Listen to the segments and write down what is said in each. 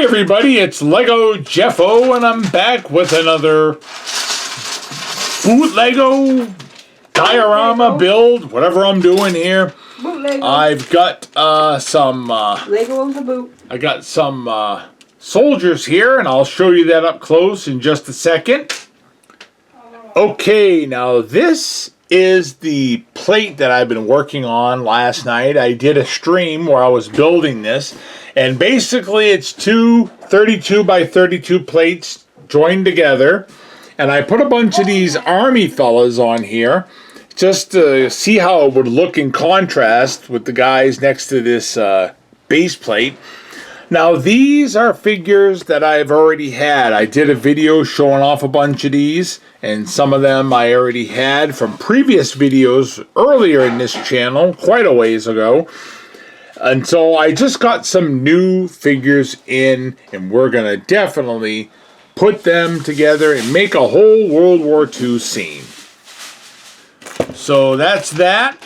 Hey everybody, it's Lego Jeffo, and I'm back with another bootleggo diorama build, whatever I'm doing here. Bootleggo. I've got some Lego on the boot. I got some soldiers here, and I'll show you that up close in just a second. Okay, now this is the plate that I've been working on last night. I did a stream where I was building this, and basically it's two 32 by 32 plates joined together, and I put a bunch of these army fellas on here just to see how it would look in contrast with the guys next to this base plate. Now these are figures that I've already had. I did a video showing off a bunch of these, and some of them I already had from previous videos earlier in this channel, quite a ways ago. And so I just got some new figures in, and we're going to definitely put them together and make a whole World War II scene. So that's that.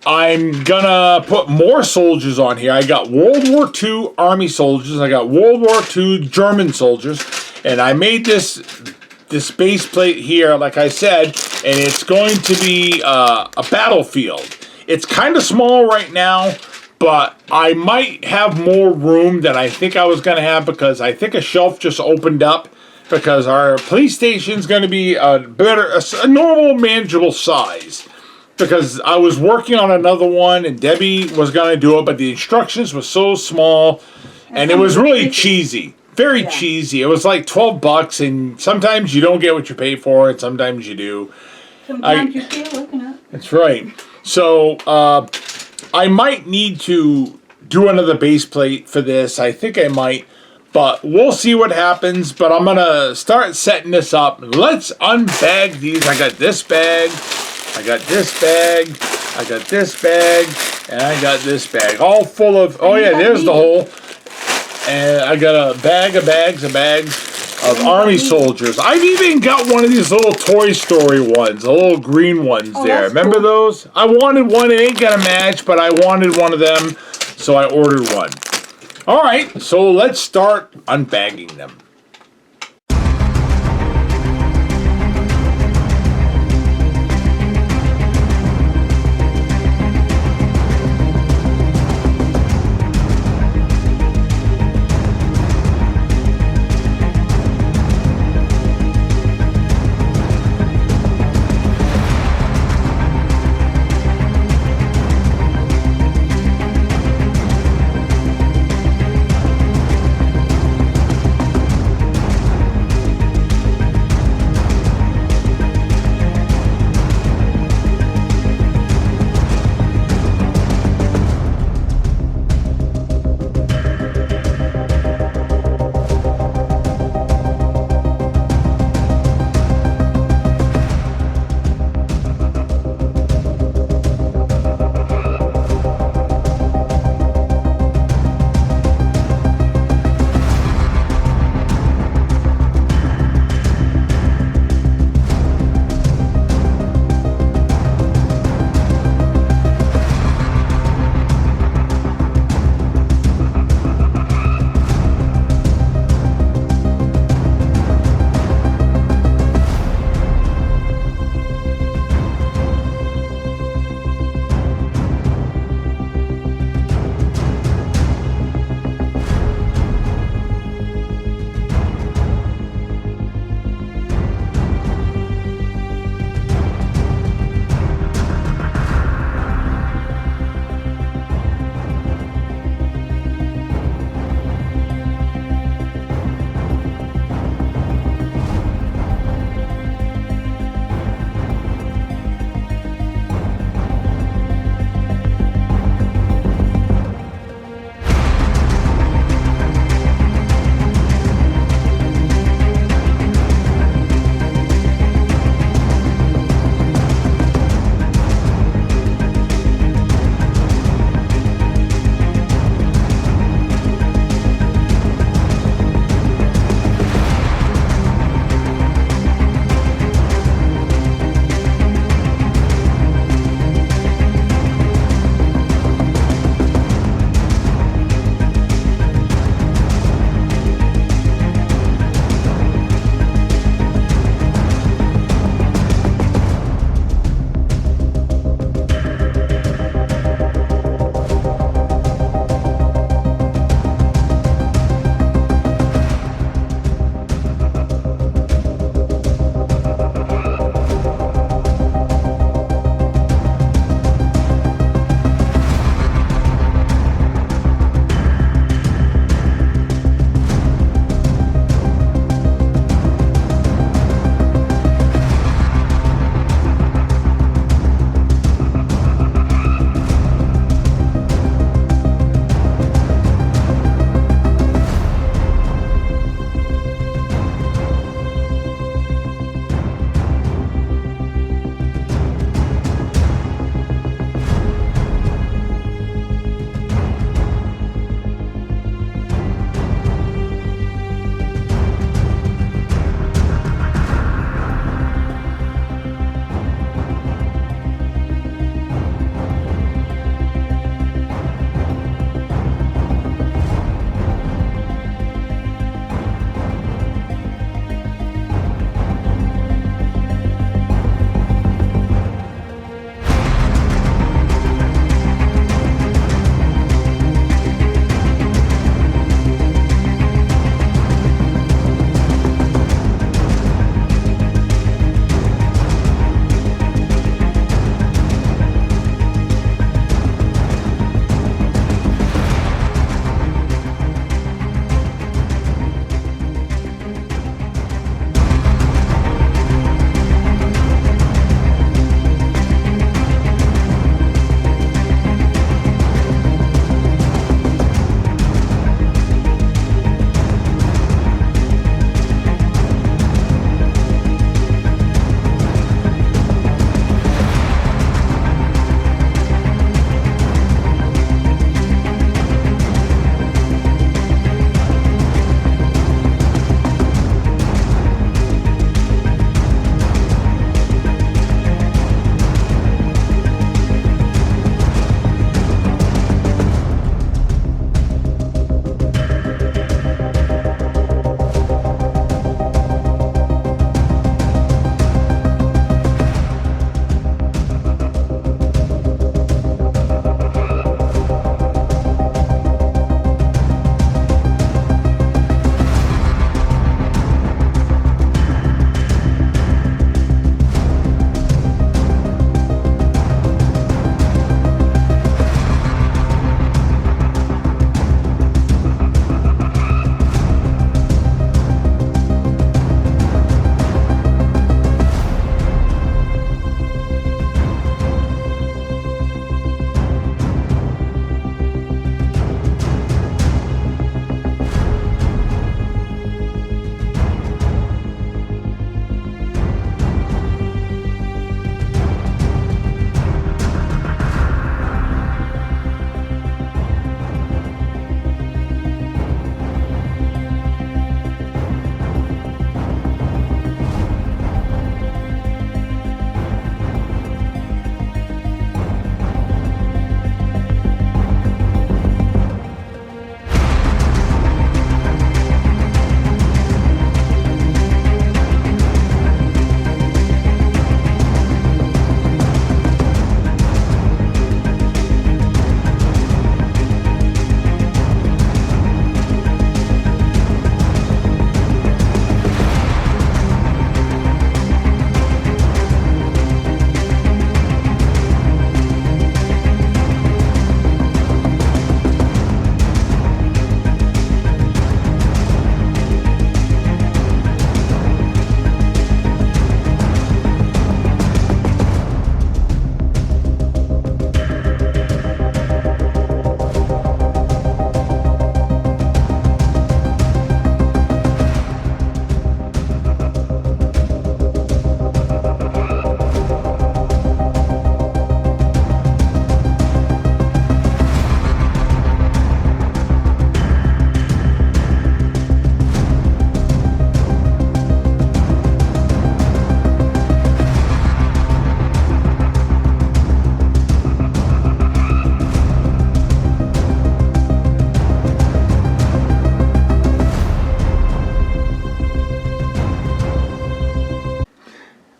I'm gonna put more soldiers on here. I got World War II Army soldiers. I got World War II German soldiers. And I made this base plate here, like I said, and it's going to be a battlefield. It's kind of small right now, but I might have more room than I think I was going to have, because I think a shelf just opened up, because our police station is going to be a normal, manageable size. Because I was working on another one, and Debbie was going to do it, but the instructions were so small, and it was really cheesy. Very cheesy. It was like $12, and sometimes you don't get what you pay for, and sometimes you do. Sometimes you feel looking up. That's right. So, I might need to do another base plate for this. I think I might, but we'll see what happens. But I'm going to start setting this up. Let's unbag these. I got this bag. I got this bag, I got this bag, and I got this bag. All full of, oh yeah, there's the hole. And I got a bag of bags of army soldiers. I've even got one of these little Toy Story ones, the little green ones there. Remember those? I wanted one. It ain't gonna match, but I wanted one of them, so I ordered one. All right, so let's start unbagging them.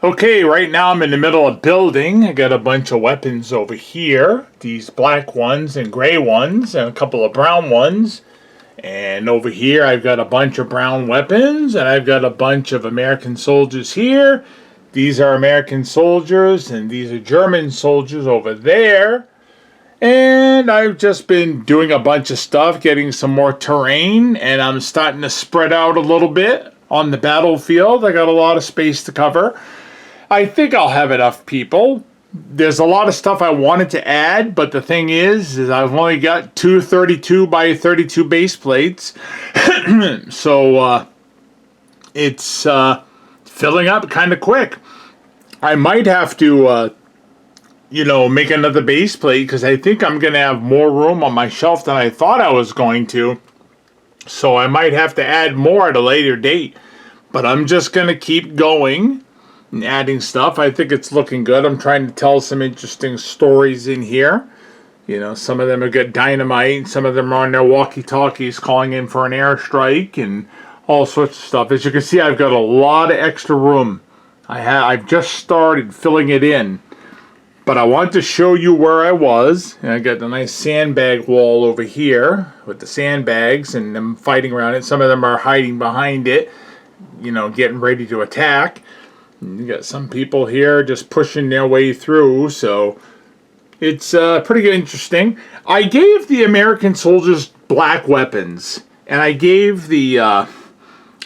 Okay, right now I'm in the middle of building. I got a bunch of weapons over here. These black ones and gray ones and a couple of brown ones. And over here I've got a bunch of brown weapons and I've got a bunch of American soldiers here. These are American soldiers and these are German soldiers over there. And I've just been doing a bunch of stuff, getting some more terrain, and I'm starting to spread out a little bit on the battlefield. I got a lot of space to cover. I think I'll have enough people. There's a lot of stuff I wanted to add, but the thing is I've only got two 32 by 32 base plates. So it's filling up kind of quick. I might have to make another base plate because I think I'm going to have more room on my shelf than I thought I was going to. So I might have to add more at a later date. But I'm just going to keep going and adding stuff. I think it's looking good. I'm trying to tell some interesting stories in here. You know, some of them have got dynamite. Some of them are on their walkie-talkies calling in for an airstrike and all sorts of stuff. As you can see, I've got a lot of extra room. I've just started filling it in. But I want to show you where I was. And I got the nice sandbag wall over here with the sandbags and them fighting around it. Some of them are hiding behind it, getting ready to attack. And you got some people here just pushing their way through. So it's pretty interesting. I gave the American soldiers black weapons. And I gave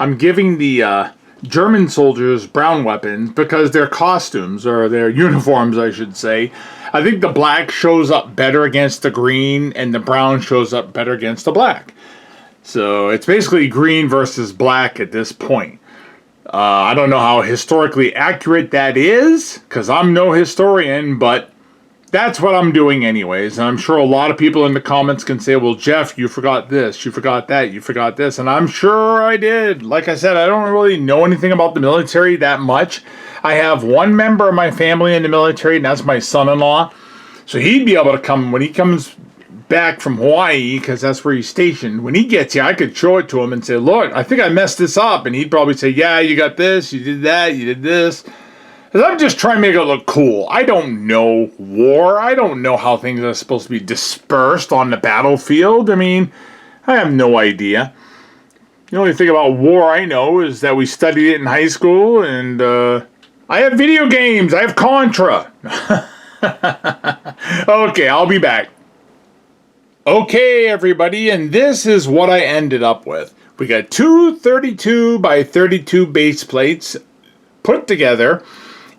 I'm giving the German soldiers brown weapons because their costumes, or their uniforms I should say, I think the black shows up better against the green and the brown shows up better against the black. So it's basically green versus black at this point. I don't know how historically accurate that is because I'm no historian, but that's what I'm doing anyways. And I'm sure a lot of people in the comments can say, well, Jeff, you forgot this, you forgot that, you forgot this. And I'm sure I did. Like I said, I don't really know anything about the military that much. I have one member of my family in the military, and that's my son-in-law. So he'd be able to come, when he comes back from Hawaii, because that's where he's stationed, when he gets here, I could show it to him and say, look, I think I messed this up. And he'd probably say, yeah, you got this, you did that, you did this. Because I'm just trying to make it look cool. I don't know war. I don't know how things are supposed to be dispersed on the battlefield. I mean, I have no idea. The only thing about war I know is that we studied it in high school, and I have video games. I have Contra. Okay, I'll be back. Okay, everybody, and this is what I ended up with. We got two 32 by 32 base plates put together.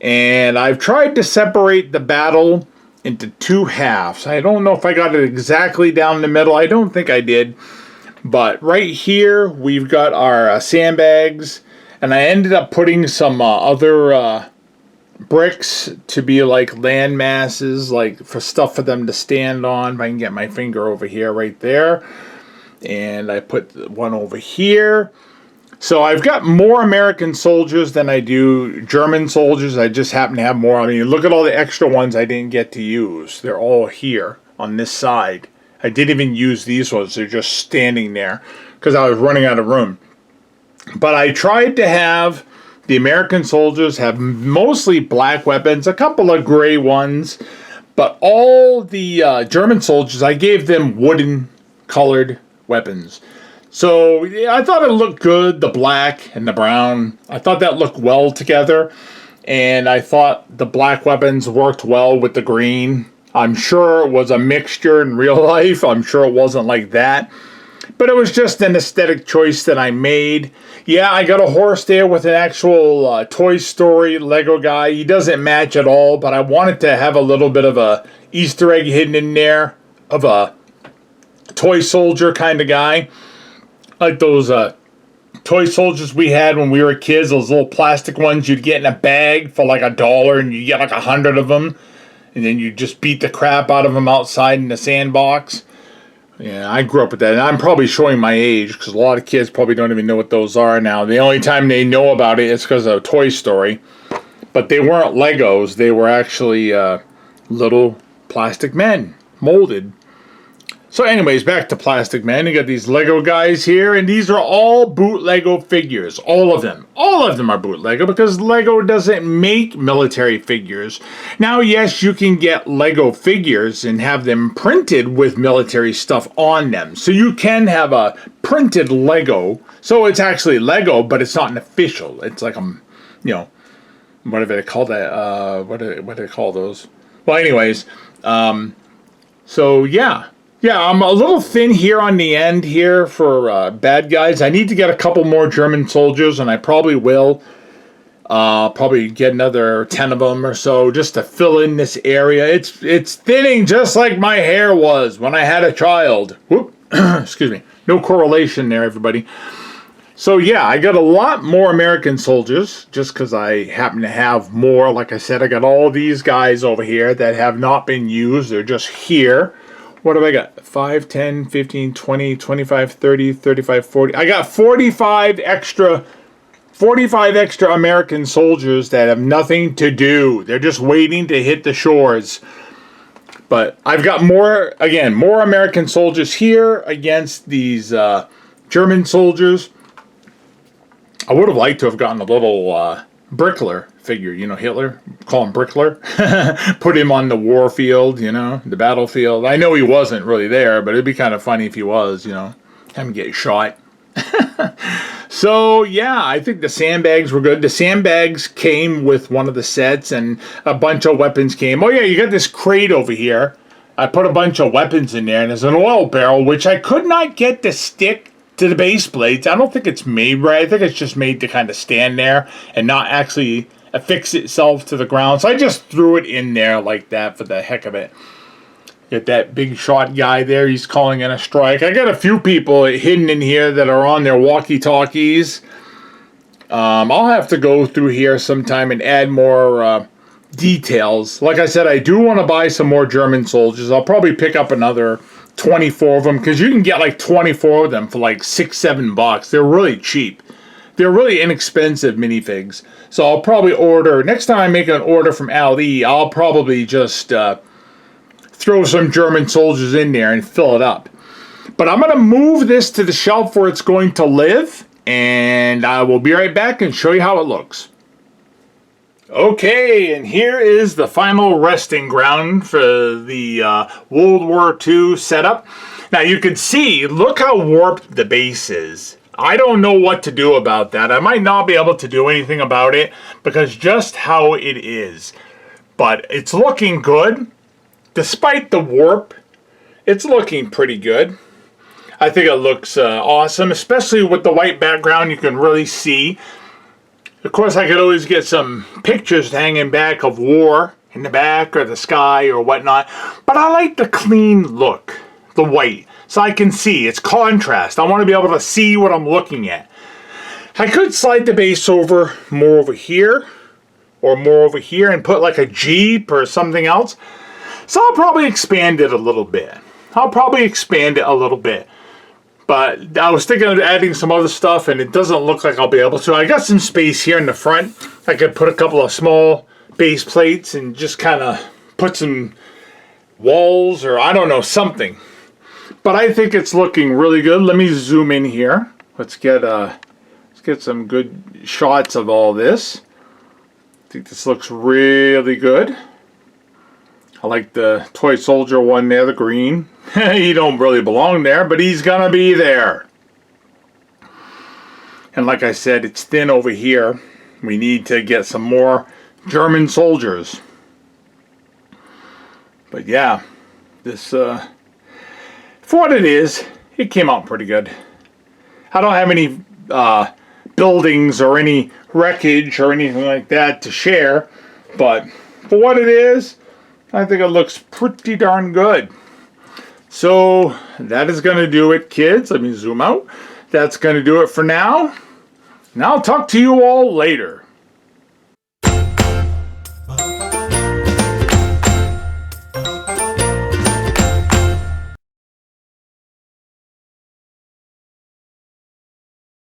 And I've tried to separate the battle into two halves. I don't know if I got it exactly down the middle. I don't think I did. But right here, we've got our sandbags. And I ended up putting some other bricks to be like land masses, like for stuff for them to stand on. If I can get my finger over here, right there. And I put one over here. So I've got more American soldiers than I do German soldiers. I just happen to have more. I mean, look at all the extra ones I didn't get to use. They're all here on this side. I didn't even use these ones. They're just standing there because I was running out of room. But I tried to have the American soldiers have mostly black weapons, a couple of gray ones. But all the German soldiers, I gave them wooden colored weapons. So yeah, I thought it looked good, the black and the brown. I thought that looked well together. And I thought the black weapons worked well with the green. I'm sure it was a mixture in real life. I'm sure it wasn't like that. But it was just an aesthetic choice that I made. Yeah, I got a horse there with an actual Toy Story Lego guy. He doesn't match at all, but I wanted to have a little bit of a Easter egg hidden in there of a toy soldier kind of guy. Like those toy soldiers we had when we were kids, those little plastic ones you'd get in a bag for like $1 and you get like 100 of them. And then you just beat the crap out of them outside in the sandbox. Yeah, I grew up with that. And I'm probably showing my age because a lot of kids probably don't even know what those are now. The only time they know about it is because of Toy Story. But they weren't Legos. They were actually little plastic men, molded. So anyways, back to Plastic Man. You got these Lego guys here, and these are all bootleggo figures. All of them. All of them are bootleggo because Lego doesn't make military figures. Now, yes, you can get Lego figures and have them printed with military stuff on them. So you can have a printed Lego. So it's actually Lego, but it's not an official. It's like a, you know, whatever they call that. What do they call those? Well, anyways, so yeah. Yeah, I'm a little thin here on the end here for bad guys. I need to get a couple more German soldiers, and I probably will. Probably get another 10 of them or so just to fill in this area. It's thinning just like my hair was when I had a child. Whoop, excuse me. No correlation there, everybody. So yeah, I got a lot more American soldiers just because I happen to have more. Like I said, I got all these guys over here that have not been used. They're just here. What have I got? 5, 10, 15, 20, 25, 30, 35, 40. I got 45 extra American soldiers that have nothing to do. They're just waiting to hit the shores. But I've got more American soldiers here against these German soldiers. I would have liked to have gotten a little Brickler figure, you know, Hitler, call him Brickler. Put him on the war field, you know, the battlefield. I know he wasn't really there, but it'd be kind of funny if he was, you know, have him get shot. So, yeah, I think the sandbags were good. The sandbags came with one of the sets, and a bunch of weapons came. Oh, yeah, you got this crate over here. I put a bunch of weapons in there, and there's an oil barrel, which I could not get to stick to the base plates. I don't think it's made right. I think it's just made to kind of stand there and not actually affix itself to the ground. So I just threw it in there like that for the heck of it. Get that big shot guy there. He's calling in a strike. I got a few people hidden in here that are on their walkie-talkies. I'll have to go through here sometime and add more details. Like I said, I do want to buy some more German soldiers. I'll probably pick up another 24 of them, because you can get like 24 of them for like $6-7. They're really cheap. They're really inexpensive minifigs. So I'll probably order, next time I make an order from Ali, I'll probably just throw some German soldiers in there and fill it up. But I'm going to move this to the shelf where it's going to live, and I will be right back and show you how it looks. Okay, and here is the final resting ground for the World War II setup. Now you can see, look how warped the base is. I don't know what to do about that. I might not be able to do anything about it because just how it is. But it's looking good. Despite the warp, it's looking pretty good. I think it looks awesome, especially with the white background. You can really see. Of course, I could always get some pictures hanging back of war in the back or the sky or whatnot. But I like the clean look, the white, so I can see. It's contrast. I want to be able to see what I'm looking at. I could slide the base over more over here or more over here and put like a Jeep or something else. So I'll probably expand it a little bit. But I was thinking of adding some other stuff, and it doesn't look like I'll be able to. I got some space here in the front. I could put a couple of small base plates and just kind of put some walls or I don't know, something. But I think it's looking really good. Let me zoom in here. Let's get some good shots of all this. I think this looks really good. I like the toy soldier one there, the green. He don't really belong there, but he's gonna be there. And like I said, it's thin over here. We need to get some more German soldiers. But yeah, this, for what it is, it came out pretty good. I don't have any buildings or any wreckage or anything like that to share, but for what it is, I think it looks pretty darn good. So that is going to do it, kids. Let me zoom out. That's going to do it for now. And I'll talk to you all later.